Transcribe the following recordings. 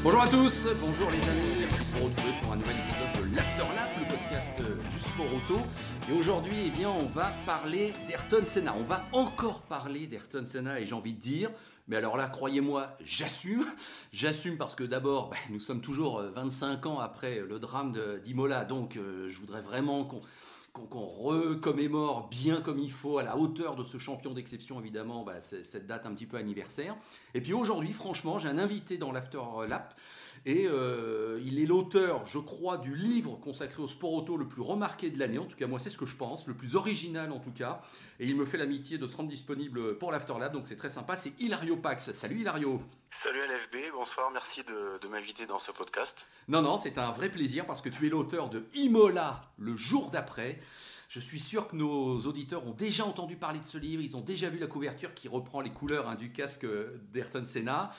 Bonjour à tous, bonjour les amis, vous retrouver pour un nouvel épisode de l'Afterlap, le podcast du sport auto. Et aujourd'hui, on va parler d'Ayrton Senna. On va encore parler d'Ayrton Senna et j'ai envie de dire, mais alors là, croyez-moi, j'assume. J'assume parce que d'abord, nous sommes toujours 25 ans après le drame d'Imola, donc je voudrais vraiment qu'on recommémore bien comme il faut, à la hauteur de ce champion d'exception, évidemment, cette date un petit peu anniversaire. Et puis aujourd'hui, franchement, j'ai un invité dans l'Afterlap, et il est l'auteur, je crois, du livre consacré au sport auto le plus remarqué de l'année. En tout cas, moi, c'est ce que je pense, le plus original en tout cas. Et il me fait l'amitié de se rendre disponible pour l'Afterlap, donc c'est très sympa. C'est Hilario Pax. Salut Hilario. Salut LFB, bonsoir, merci de m'inviter dans ce podcast. Non, c'est un vrai plaisir parce que tu es l'auteur de Imola, le jour d'après. Je suis sûr que nos auditeurs ont déjà entendu parler de ce livre, ils ont déjà vu la couverture qui reprend les couleurs du casque d'Ayrton Senna.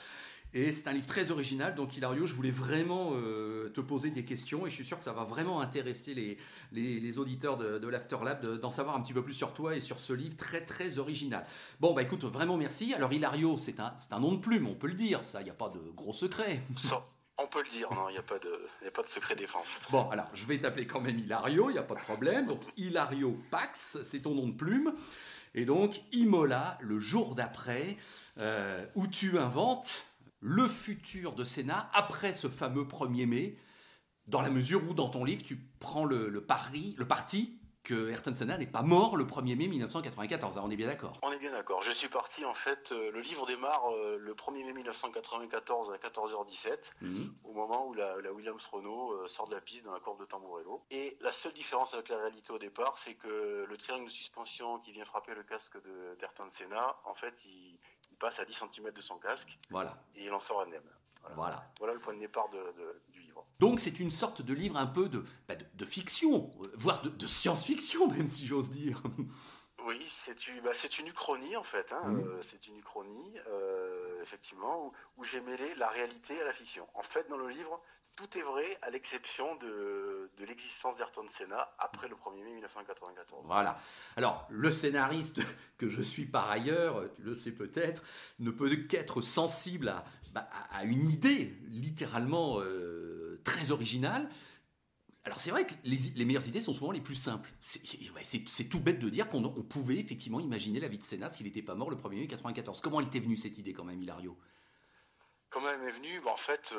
Et c'est un livre très original, donc Hilario, je voulais vraiment te poser des questions et je suis sûr que ça va vraiment intéresser les auditeurs de l'Afterlap d'en savoir un petit peu plus sur toi et sur ce livre très très original. Bon, écoute, vraiment merci. Alors Hilario, c'est un nom de plume, on peut le dire, ça, il n'y a pas de gros secret. Ça, on peut le dire, non, il n'y a pas de secret défense. Bon, alors, je vais t'appeler quand même Hilario, il n'y a pas de problème. Donc, Hilario Pax, c'est ton nom de plume. Et donc, Imola, le jour d'après, où tu inventes le futur de Senna après ce fameux 1er mai, dans la mesure où, dans ton livre, tu prends le parti que Ayrton Senna n'est pas mort le 1er mai 1994. Alors, on est bien d'accord. On est bien d'accord. Je suis parti, en fait, le livre démarre le 1er mai 1994 à 14h17, au moment où la Williams-Renault sort de la piste dans la courbe de Tamburello. Et la seule différence avec la réalité au départ, c'est que le triangle de suspension qui vient frapper le casque d'Ayrton Senna, en fait, il passe à 10 cm de son casque. Voilà. Et il en sort indemne. Voilà le point de départ du livre. Donc c'est une sorte de livre un peu de fiction, voire de science-fiction, même si j'ose dire. Oui, c'est une uchronie en fait. C'est une uchronie, effectivement, où j'ai mêlé la réalité à la fiction. En fait, dans le livre, tout est vrai à l'exception de l'existence d'Ayrton Senna après le 1er mai 1994. Voilà. Alors, le scénariste que je suis par ailleurs, tu le sais peut-être, ne peut qu'être sensible à une idée littéralement très originale. Alors c'est vrai que les meilleures idées sont souvent les plus simples. C'est tout bête de dire qu'on pouvait effectivement imaginer la vie de Senna s'il n'était pas mort le 1er mai 1994. Comment elle était venue cette idée quand même, Hilario ? Comment elle m'est venue ? En fait,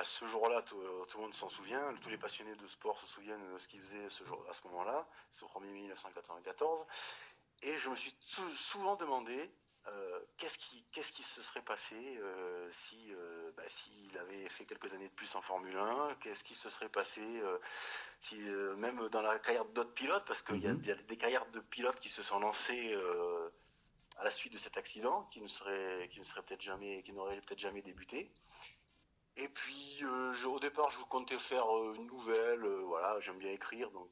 ce jour-là, tout le monde s'en souvient, tous les passionnés de sport se souviennent de ce qu'ils faisaient à ce moment-là, ce 1er mai 1994. Et je me suis souvent demandé qu'est-ce qui se serait passé s'il avait fait quelques années de plus en Formule 1, qu'est-ce qui se serait passé si même dans la carrière d'autres pilotes, parce qu'il y a des carrières de pilotes qui se sont lancées à la suite de cet accident, qui n'auraient peut-être jamais débuté. Et puis au départ je comptais faire une nouvelle, j'aime bien écrire, donc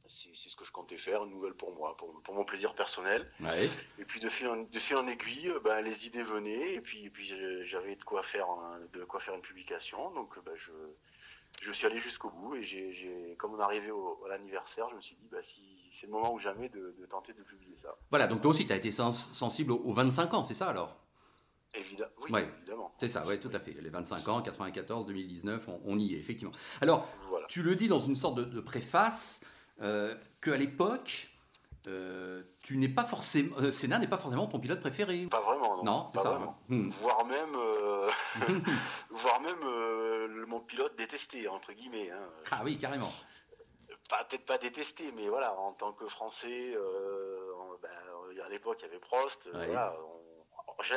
c'est ce que je comptais faire, une nouvelle pour moi, pour mon plaisir personnel. Ouais. Et puis de fil en aiguille, les idées venaient, et puis j'avais de quoi faire une publication, donc je suis allé jusqu'au bout, et comme on arrivait à l'anniversaire, je me suis dit si c'est le moment ou jamais de tenter de publier ça. Voilà, donc toi aussi tu as été sensible aux 25 ans, c'est ça alors ? Évidemment. C'est ça, oui, tout à fait. Les 25 ans, 94, 2019, on y est, effectivement. Alors, Tu le dis dans une sorte de préface, qu'à l'époque, tu n'es pas forcément, Senna n'est pas forcément ton pilote préféré. Pas vraiment, non. Non, c'est pas ça. Vraiment. Voire même mon pilote détesté, entre guillemets. Ah oui, carrément. Peut-être pas détesté, mais voilà, en tant que Français, à l'époque il y avait Prost,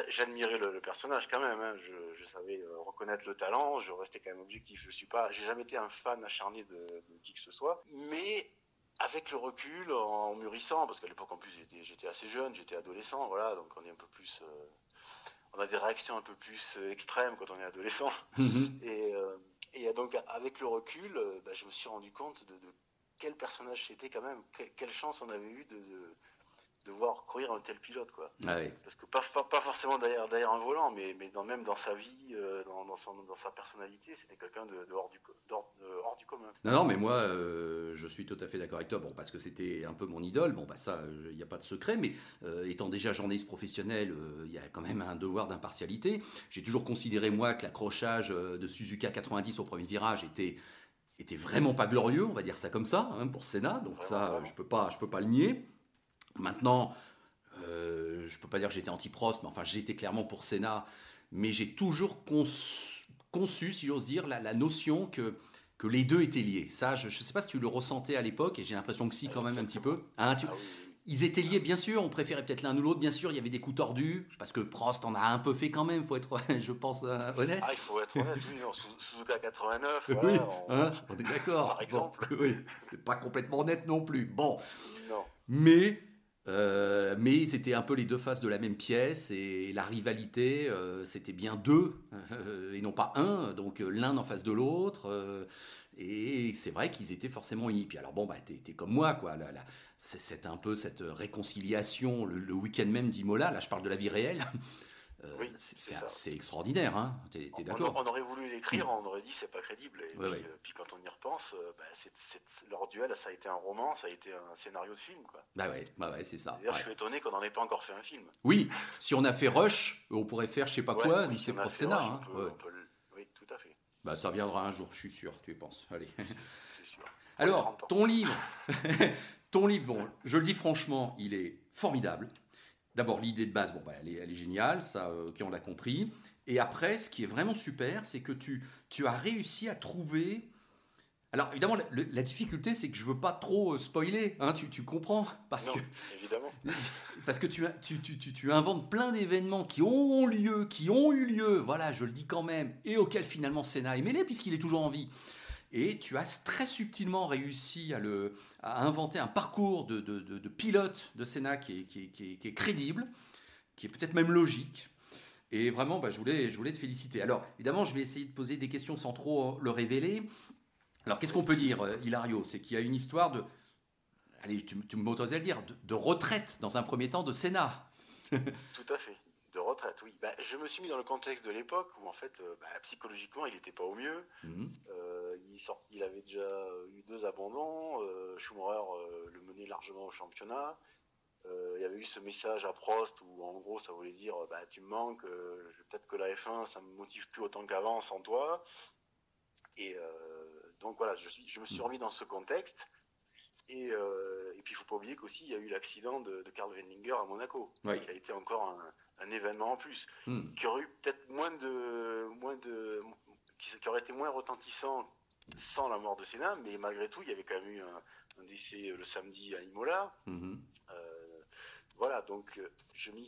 j'admirais le personnage quand même, je savais reconnaître le talent, je restais quand même objectif. J'ai jamais été un fan acharné de qui que ce soit, mais avec le recul, en mûrissant, parce qu'à l'époque en plus j'étais assez jeune, j'étais adolescent, donc on est un peu plus, on a des réactions un peu plus extrêmes quand on est adolescent, et donc avec le recul, je me suis rendu compte de quel personnage c'était quand même, quelle chance on avait eu de voir courir un tel pilote, quoi. Ah oui. Parce que pas forcément derrière un volant, mais même dans sa vie, dans sa personnalité, c'était quelqu'un de hors du commun. Non, mais moi, je suis tout à fait d'accord avec toi. Bon, parce que c'était un peu mon idole. Bon, bah ça, il n'y a pas de secret. Mais étant déjà journaliste professionnel, il y a quand même un devoir d'impartialité. J'ai toujours considéré, moi, que l'accrochage de Suzuka 90 au premier virage était vraiment pas glorieux, on va dire ça comme ça, hein, pour Senna. Donc ça, je peux pas le nier. Maintenant, je peux pas dire que j'étais anti-Prost, mais enfin, j'étais clairement pour Senna. Mais j'ai toujours conçu, si j'ose dire, la notion que les deux étaient liés. Ça, je ne sais pas si tu le ressentais à l'époque, et j'ai l'impression que si, quand même, un petit peu. Hein, Oui. Ils étaient liés, bien sûr, on préférait peut-être l'un ou l'autre, bien sûr, il y avait des coups tordus, parce que Prost en a un peu fait quand même, faut être, je pense, honnête. Ah, il faut être honnête, oui, non, Suzuka 89, Oui, voilà, on est d'accord. par exemple. Bon, oui, c'est pas complètement honnête non plus. Bon, Non. mais c'était un peu les deux faces de la même pièce, et la rivalité, c'était bien deux, et non pas un, donc l'un en face de l'autre, et c'est vrai qu'ils étaient forcément unis. Puis alors bon, bah t'es comme moi, quoi. C'est un peu cette réconciliation, le week-end même d'Imola, là je parle de la vie réelle. Oui, c'est ça. C'est extraordinaire, hein. T'es d'accord? On aurait voulu l'écrire, on aurait dit c'est pas crédible. Et Ouais, puis, ouais. puis quand on y repense, leur duel, ça a été un roman, ça a été un scénario de film, quoi. Bah ouais, c'est ça. D'ailleurs, Ouais. je suis étonné qu'on n'en ait pas encore fait un film. Oui, si on a fait Rush, on pourrait faire je sais pas quoi, Oui, mais si c'est on a pour fait Sénat. Rush, Hein. Ouais. oui, tout à fait. Bah ça viendra un jour, je suis sûr, tu y penses. Allez. C'est sûr. Alors, 30 ans. ton livre, ton livre, bon, je le dis franchement, il est formidable. D'abord, l'idée de base, bon, bah, elle est géniale, ça, ok, on l'a compris. Et après, ce qui est vraiment super, c'est que tu as réussi à trouver. Alors, évidemment, la difficulté, c'est que je veux pas trop spoiler, hein, tu comprends? Non, évidemment. Parce que tu inventes plein d'événements qui ont lieu, qui ont eu lieu, voilà, je le dis quand même, et auxquels finalement Senna est mêlé, puisqu'il est toujours en vie. Et tu as très subtilement réussi à inventer un parcours de pilote de Senna qui est crédible, qui est peut-être même logique. Et vraiment, bah, je voulais te féliciter. Alors, évidemment, je vais essayer de poser des questions sans trop le révéler. Alors, qu'est-ce qu'on peut dire, Hilario? C'est qu'il y a une histoire de... Allez, tu m'autorises à le dire, de retraite dans un premier temps de Senna. Tout à fait. De retraite, oui. Bah, je me suis mis dans le contexte de l'époque où, en fait, psychologiquement, il n'était pas au mieux. Mhm. Il avait déjà eu 2 abandons. Schumacher le menait largement au championnat. Il y avait eu ce message à Prost où, en gros, ça voulait dire tu me manques, peut-être que la F1, ça me motive plus autant qu'avant sans toi. Et donc voilà, je me suis remis dans ce contexte. Et puis il faut pas oublier qu'aussi il y a eu l'accident de Karl Wendlinger à Monaco, Oui. qui a été encore un événement en plus, qui aurait eu peut-être qui aurait été moins retentissant sans la mort de Senna, mais malgré tout il y avait quand même eu un décès le samedi à Imola. Voilà, donc je me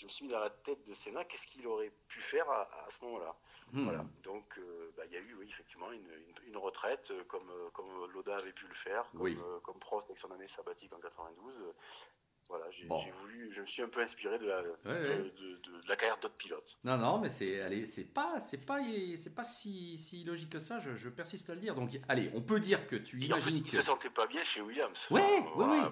suis mis dans la tête de Senna, qu'est-ce qu'il aurait pu faire à ce moment-là. Voilà, donc il y a eu oui, effectivement une retraite comme Lauda avait pu le faire, comme Prost avec son année sabbatique en 92. Voilà, je me suis un peu inspiré de la carrière d'autres pilotes. Non, mais c'est pas si logique que ça. Je persiste à le dire. Donc, allez, on peut dire que tu imagines qu'il se sentait pas bien chez Williams. Oui.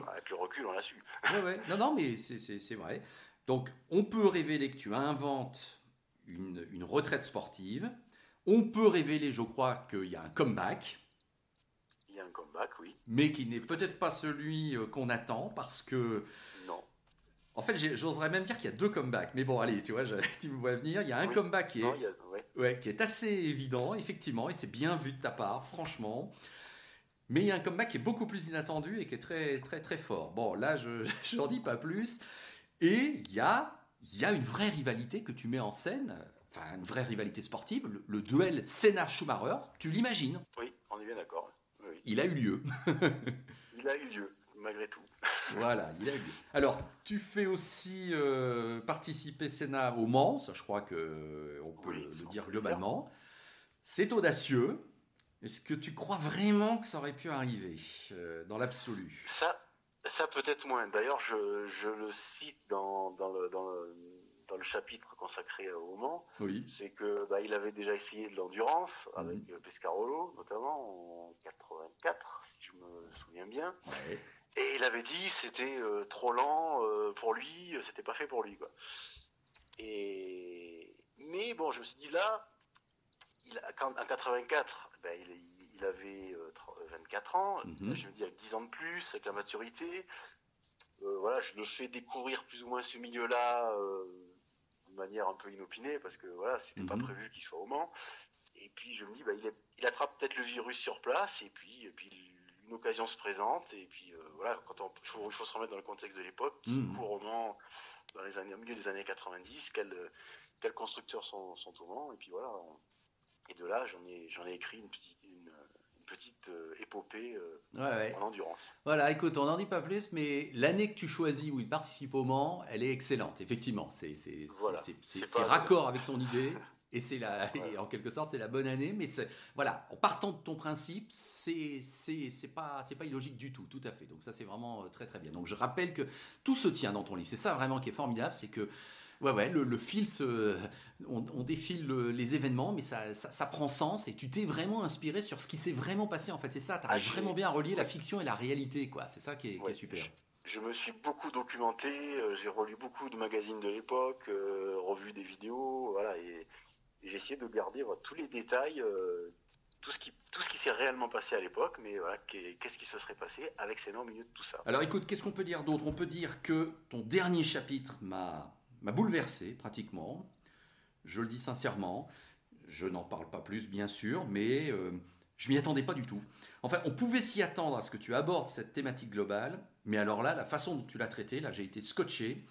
Avec le recul, on l'a su. Ouais. Non, mais c'est vrai. Donc, on peut révéler que tu inventes une retraite sportive. On peut révéler, je crois, qu'il y a un comeback. Il y a un comeback, oui. Mais qui n'est peut-être pas celui qu'on attend parce que... Non. En fait, j'oserais même dire qu'il y a 2 comebacks. Mais bon, allez, tu vois, tu me vois venir. Il y a un comeback qui est assez évident, effectivement, et c'est bien vu de ta part, franchement. Mais il y a un comeback qui est beaucoup plus inattendu et qui est très, très, très fort. Bon, là, je n'en dis pas plus. Et il y a une vraie rivalité que tu mets en scène, enfin, une vraie rivalité sportive, le duel Senna-Schumacher, tu l'imagines? Oui, on est bien d'accord. Oui. Il a eu lieu. Il a eu lieu, malgré tout. Voilà, il a eu lieu. Alors, tu fais aussi participer Senna au Mans, ça je crois qu'on peut le dire globalement. C'est audacieux. Est-ce que tu crois vraiment que ça aurait pu arriver dans l'absolu? Ça peut-être moins. D'ailleurs, je le cite dans dans le chapitre consacré au Mans, Oui. c'est que il avait déjà essayé de l'endurance avec Pescarolo, notamment en 84, si je me souviens bien. Ouais. Et il avait dit c'était trop lent pour lui, c'était pas fait pour lui, quoi. Mais bon, je me suis dit là, en 84, il avait 24 ans. Là, je me dis avec 10 ans de plus, avec la maturité, voilà, je le fais découvrir plus ou moins ce milieu-là de manière un peu inopinée, parce que voilà, c'était pas prévu qu'il soit au Mans. Et puis je me dis, il attrape peut-être le virus sur place, et puis une occasion se présente, et puis voilà, il faut se remettre dans le contexte de l'époque, qui court au Mans au milieu des années 90, quels constructeurs sont au Mans, et puis voilà. Et de là, j'en ai écrit une petite épopée en endurance. Voilà, écoute, on n'en dit pas plus, mais l'année que tu choisis où il participe au Mans, elle est excellente, effectivement. C'est raccord avec ton idée. Et et en quelque sorte, c'est la bonne année. Mais voilà, en partant de ton principe, c'est pas illogique du tout, tout à fait. Donc ça, c'est vraiment très très bien. Donc je rappelle que tout se tient dans ton livre. C'est ça vraiment qui est formidable, c'est que le fil on défile les événements, mais ça prend sens et tu t'es vraiment inspiré sur ce qui s'est vraiment passé en fait. C'est ça, tu arrives vraiment bien à relier la fiction et la réalité, quoi. C'est ça qui est super. Je me suis beaucoup documenté, j'ai relu beaucoup de magazines de l'époque, revu des vidéos, voilà, et j'ai essayé de garder tous les détails, tout ce qui s'est réellement passé à l'époque, mais voilà, qu'est-ce qui se serait passé avec Senna au milieu de tout ça. Alors écoute, qu'est-ce qu'on peut dire d'autre? On peut dire que ton dernier chapitre m'a bouleversé pratiquement, je le dis sincèrement, je n'en parle pas plus bien sûr, mais je m'y attendais pas du tout. Enfin, on pouvait s'y attendre à ce que tu abordes cette thématique globale, mais alors là, la façon dont tu l'as traité, là j'ai été scotché,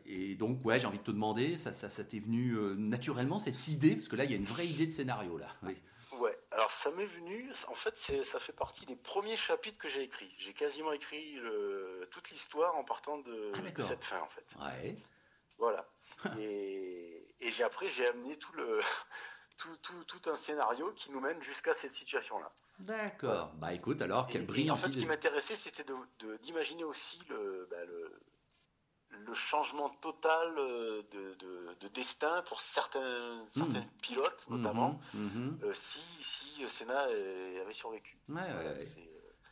et donc j'ai envie de te demander, ça t'est venu naturellement cette idée, parce que là il y a une vraie idée de scénario là. Oui. Ouais, alors ça m'est venu, en fait ça fait partie des premiers chapitres que j'ai écrits. J'ai quasiment écrit toute l'histoire en partant de cette fin en fait. Ouais. Voilà. et après j'ai amené tout un scénario qui nous mène jusqu'à cette situation-là. D'accord. Voilà. Écoute, alors quelle brillante idée. En fait, ce qui m'intéressait, c'était d'imaginer aussi le changement total de destin pour certains pilotes, notamment, si Senna avait survécu.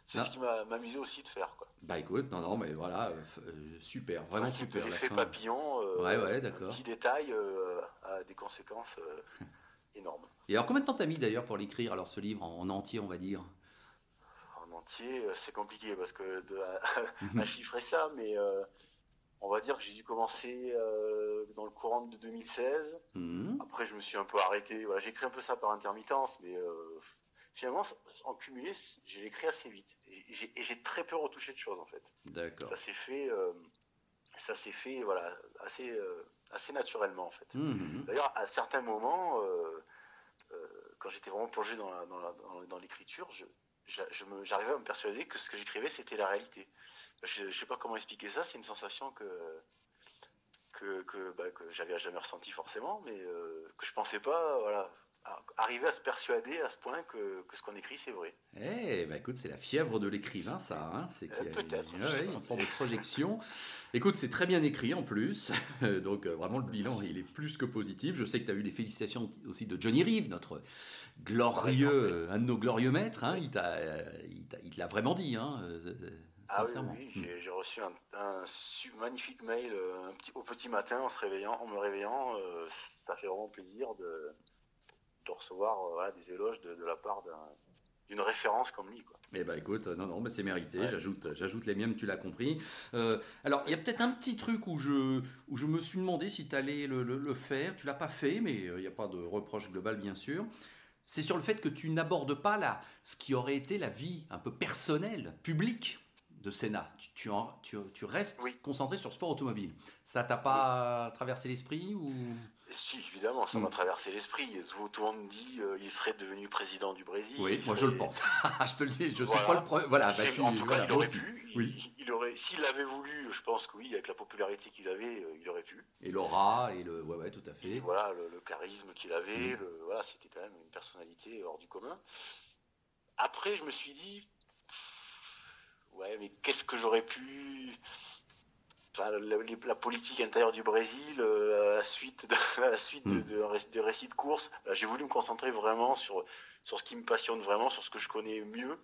C'est ce qui m'a amusé aussi de faire, quoi. Écoute, non, mais voilà, super, vraiment super. L'effet papillon, d'accord. Un petit détail a des conséquences énormes. Et alors, combien de temps t'as mis d'ailleurs pour l'écrire, alors ce livre en entier, on va dire? En entier, c'est compliqué parce que à chiffrer ça, mais on va dire que j'ai dû commencer dans le courant de 2016. Après, je me suis un peu arrêté. Voilà, j'ai écrit un peu ça par intermittence, mais finalement, en cumulé, j'ai écrit assez vite. Et j'ai très peu retouché de choses, en fait. D'accord. Ça s'est fait voilà, assez naturellement, en fait. D'ailleurs, à certains moments, quand j'étais vraiment plongé dans l'écriture, j'arrivais à me persuader que ce que j'écrivais, c'était la réalité. Je ne sais pas comment expliquer ça, c'est une sensation que j'avais jamais ressenti forcément, mais que je pensais pas, voilà, arriver à se persuader à ce point que ce qu'on écrit c'est vrai. Écoute, c'est la fièvre de l'écrivain, ça. Hein, c'est peut-être. Il y a une sorte de projection. Écoute, c'est très bien écrit en plus. Donc vraiment le bilan, il est plus que positif. Je sais que tu as eu les félicitations aussi de Johnny Reeve, notre glorieux, un de nos glorieux maîtres. Hein, il te l'a vraiment dit. Hein, sincèrement. Oui, j'ai reçu un magnifique mail au petit matin en me réveillant. Ça fait vraiment plaisir de recevoir des éloges de la part d'une référence comme lui, quoi. Écoute, non, c'est mérité. Ouais. J'ajoute les miennes, tu l'as compris. Alors, il y a peut-être un petit truc où je me suis demandé si tu allais le faire. Tu l'as pas fait, mais il n'y a pas de reproche global, bien sûr. C'est sur le fait que tu n'abordes pas ce qui aurait été la vie un peu personnelle, publique de Senna. Tu restes concentré sur le sport automobile. Ça t'a pas traversé l'esprit ou... Si, évidemment, ça m'a traversé l'esprit. Tout le monde dit il serait devenu président du Brésil. Oui, moi je le pense. Je te le dis, je suis pas le premier. Voilà, en tout cas, il aurait pu. S'il avait voulu, je pense que oui, avec la popularité qu'il avait, il aurait pu. Et l'aura, tout à fait. Et voilà, le charisme qu'il avait, c'était quand même une personnalité hors du commun. Après, je me suis dit, mais qu'est-ce que j'aurais pu la politique intérieure du Brésil, à la suite de récits de course. J'ai voulu me concentrer vraiment sur ce qui me passionne vraiment, sur ce que je connais mieux.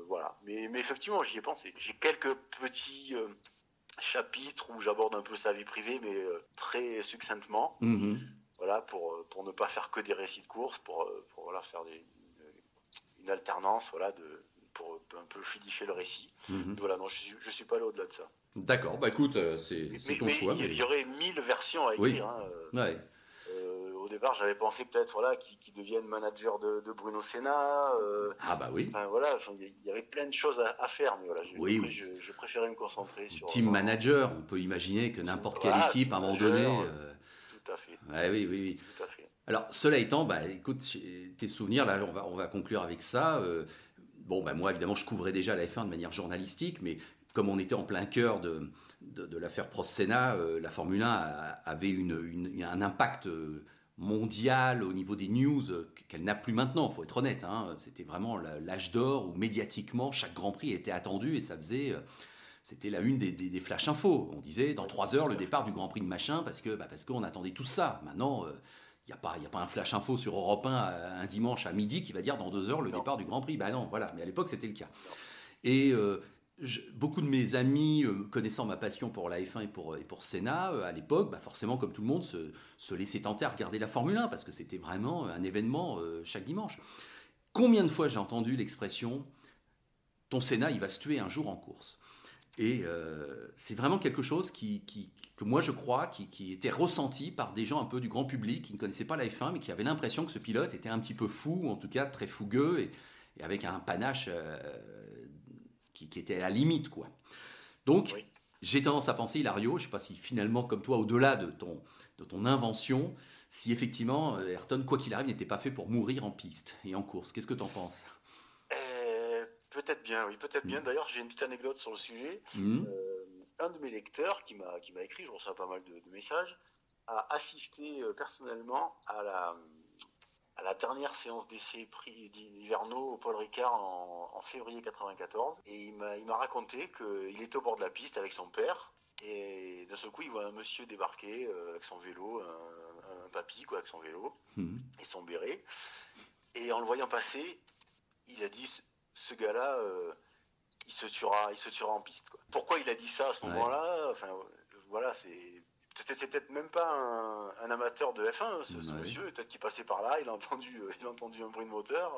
Voilà. Mais effectivement, j'y ai pensé. J'ai quelques petits chapitres où j'aborde un peu sa vie privée, mais très succinctement. Voilà, pour ne pas faire que des récits de course, pour voilà, faire une alternance, voilà, pour un peu fluidifier le récit. Voilà, non, je suis pas là au-delà de ça. D'accord, bah écoute, c'est ton choix. Il y aurait 1000 versions à écrire. Oui. Ouais. Au départ, j'avais pensé peut-être voilà, qu'il devienne manager de Bruno Senna. Ah bah oui. Voilà, il y avait plein de choses à faire, mais voilà, je préférais me concentrer sur... Team manager, on peut imaginer que n'importe quelle équipe, à un moment donné... Tout à fait. Ouais, oui. Tout à fait. Alors, cela étant, bah, écoute, tes souvenirs, là, on va conclure avec ça. Moi, évidemment, je couvrais déjà la F1 de manière journalistique, mais comme on était en plein cœur de l'affaire Prost-Senna, la Formule 1 avait un impact mondial au niveau des news qu'elle n'a plus maintenant, il faut être honnête. C'était vraiment l'âge d'or où médiatiquement, chaque Grand Prix était attendu et ça faisait... C'était la une des flash infos. On disait dans 3 heures le départ du Grand Prix de machin parce qu'on attendait tout ça. Maintenant, il n'y a pas un flash info sur Europe 1 un dimanche à midi qui va dire dans 2 heures le départ du Grand Prix. Bah non, voilà. Mais à l'époque, c'était le cas. Et beaucoup de mes amis, connaissant ma passion pour la F1 et pour Senna, à l'époque, forcément, comme tout le monde, se laissaient tenter à regarder la Formule 1 parce que c'était vraiment un événement chaque dimanche. Combien de fois j'ai entendu l'expression « ton Senna, il va se tuer un jour en course ». Et c'est vraiment quelque chose que moi je crois qui était ressenti par des gens un peu du grand public qui ne connaissaient pas la F1 mais qui avaient l'impression que ce pilote était un petit peu fou, ou en tout cas très fougueux et avec un panache qui était à la limite, quoi. Donc j'ai tendance à penser, Hilario, je ne sais pas si finalement comme toi, au-delà de ton invention, si effectivement Ayrton, quoi qu'il arrive, n'était pas fait pour mourir en piste et en course. Qu'est-ce que tu en penses ? Peut-être bien, oui, peut-être bien. D'ailleurs, j'ai une petite anecdote sur le sujet. Un de mes lecteurs qui m'a écrit, je reçois pas mal de messages, a assisté personnellement à la dernière séance d'essai prix hivernaux au Paul Ricard en février 94. Et il m'a raconté qu'il était au bord de la piste avec son père. Et d'un seul coup, il voit un monsieur débarquer avec son vélo, un papy quoi, avec son vélo et son béret. Et en le voyant passer, il a dit... Ce gars-là, il se tuera en piste, quoi. Pourquoi il a dit ça à ce moment-là ? Enfin, voilà, c'est peut-être même pas un amateur de F1, ce monsieur. Peut-être qu'il passait par là, il a entendu un bruit de moteur.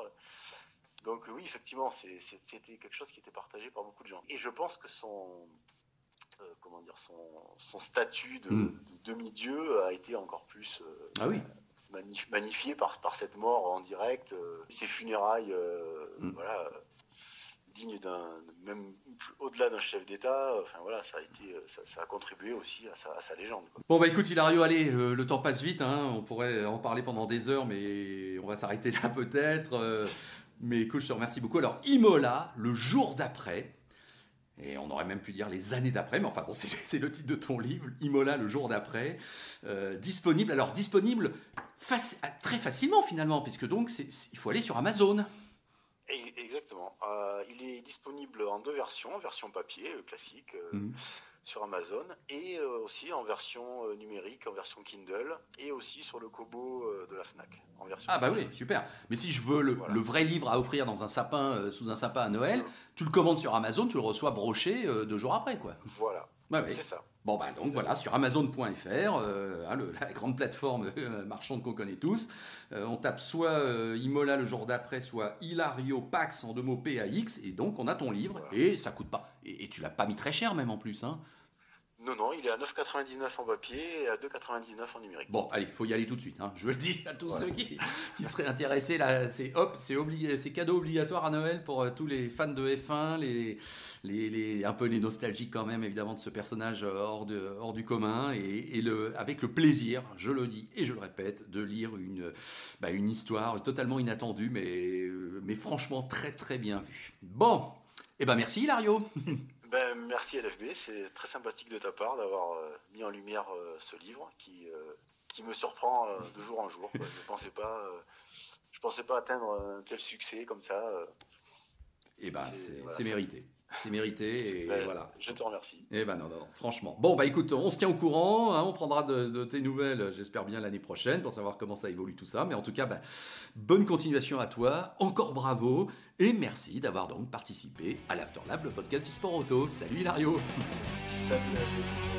Donc oui, effectivement, c'était quelque chose qui était partagé par beaucoup de gens. Et je pense que son statut de demi-dieu a été encore plus magnifié par cette mort en direct, ces funérailles, voilà, dignes même au-delà d'un chef d'État. Enfin voilà, ça a contribué aussi à sa légende, quoi. Bon écoute Hilario, allez, le temps passe vite, on pourrait en parler pendant des heures, mais on va s'arrêter là peut-être. Mais écoute, je te remercie beaucoup. Alors Imola, le jour d'après. Et on aurait même pu dire les années d'après, mais enfin bon, c'est le titre de ton livre, Imola, le jour d'après, disponible très facilement finalement, puisque donc il faut aller sur Amazon. Exactement. Il est disponible en 2 versions, version papier classique sur Amazon, et aussi en version numérique, en version Kindle, et aussi sur le Kobo de la Fnac. En version oui, super. Mais si je veux le vrai livre à offrir dans un sapin, sous un sapin à Noël, tu le commandes sur Amazon, tu le reçois broché 2 jours après, quoi. Voilà, c'est ça. Bon, donc voilà, sur Amazon.fr, la grande plateforme marchande qu'on connaît tous. On tape soit Imola le jour d'après, soit Hilario Pax en 2 mots PAX, et donc on a ton livre, et ça coûte pas. Et tu l'as pas mis très cher même en plus, Non, il est à 9,99 en papier et à 2,99 en numérique. Bon, allez, il faut y aller tout de suite. Je le dis à tous ceux qui seraient intéressés. Là, c'est cadeau obligatoire à Noël pour tous les fans de F1, un peu les nostalgiques quand même, évidemment, de ce personnage hors du commun. Et avec le plaisir, je le dis et je le répète, de lire une histoire totalement inattendue, mais franchement très très bien vue. Bon, merci Hilario. Merci LFB, c'est très sympathique de ta part d'avoir mis en lumière ce livre qui me surprend de jour en jour, quoi. Je pensais pas atteindre un tel succès comme ça. C'est mérité. C'est mérité, et voilà. Je te remercie. Eh ben non, franchement. Bon, bah écoute, on se tient au courant, hein, on prendra de tes nouvelles, j'espère bien l'année prochaine, pour savoir comment ça évolue tout ça. Mais en tout cas, bah, bonne continuation à toi, encore bravo, et merci d'avoir donc participé à l'After Lab, le podcast du sport auto. Salut Hilario. Salut.